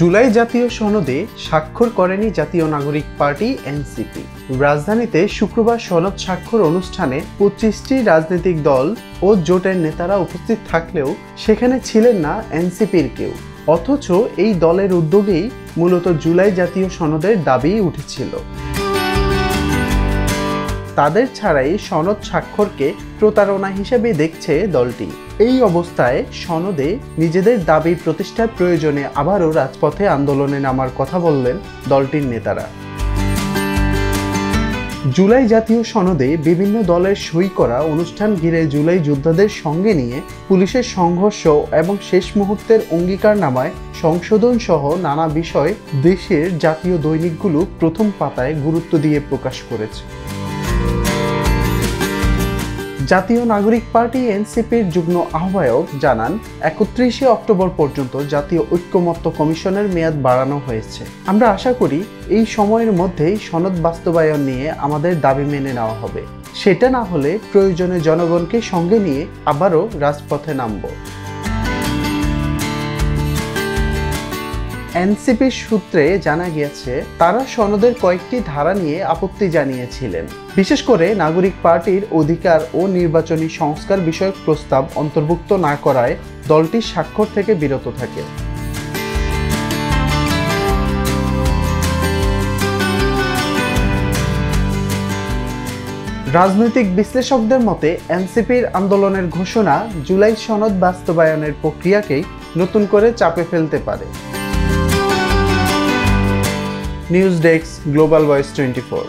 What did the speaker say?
জুলাই জাতীয় সনদে স্বাক্ষর করেনি জাতীয় নাগরিক পার্টি এনসিপি। রাজধানীতে শুক্রবার সনদ স্বাক্ষর অনুষ্ঠানে 25টি রাজনৈতিক দল ও জোটের নেতারা উপস্থিত থাকলেও সেখানে ছিলেন না এনসিপির কেউ। অথচ এই দলের উদ্যোগেই মূলত জুলাই জাতীয় সনদের দাবি উঠেছিল। তাদের ছাড়াই সনদ স্বাক্ষরকে প্রতারণা হিসেবে দেখছে দলটি। এই অবস্থায় সনদে নিজেদের দাবি প্রতিষ্ঠার প্রয়োজনে আবারও রাজপথে আন্দোলনে নামার কথা বললেন দলটির নেতারা। জুলাই জাতীয় সনদে বিভিন্ন দলের সই করা অনুষ্ঠান ঘিরে জুলাই যোদ্ধাদের সঙ্গে নিয়ে পুলিশের সংঘর্ষ এবং শেষ মুহূর্তের অঙ্গীকারনামায় সংশোধন সহ নানা বিষয় দেশের জাতীয় দৈনিকগুলো প্রথম পাতায় গুরুত্ব দিয়ে প্রকাশ করেছে। জাতীয় নাগরিক পার্টি এনসিপির যুগ্ম আহ্বায়ক জানান, 31শে অক্টোবর পর্যন্ত জাতীয় ঐক্যমত্য কমিশনের মেয়াদ বাড়ানো হয়েছে। আমরা আশা করি এই সময়ের মধ্যেই সনদ বাস্তবায়ন নিয়ে আমাদের দাবি মেনে নেওয়া হবে। সেটা না হলে প্রয়োজনে জনগণকে সঙ্গে নিয়ে আবারও রাজপথে নামব। এনসিপির সূত্রে জানা গিয়েছে, তারা সনদের কয়েকটি ধারা নিয়ে আপত্তি জানিয়েছিলেন। বিশেষ করে নাগরিক পার্টির অধিকার ও নির্বাচনী সংস্কার বিষয়ক প্রস্তাব অন্তর্ভুক্ত না করায় দলটি স্বাক্ষর থেকে বিরত থাকে। রাজনৈতিক বিশ্লেষকদের মতে এনসিপির আন্দোলনের ঘোষণা জুলাই সনদ বাস্তবায়নের প্রক্রিয়াকেই নতুন করে চাপে ফেলতে পারে। News desk, global voice 24।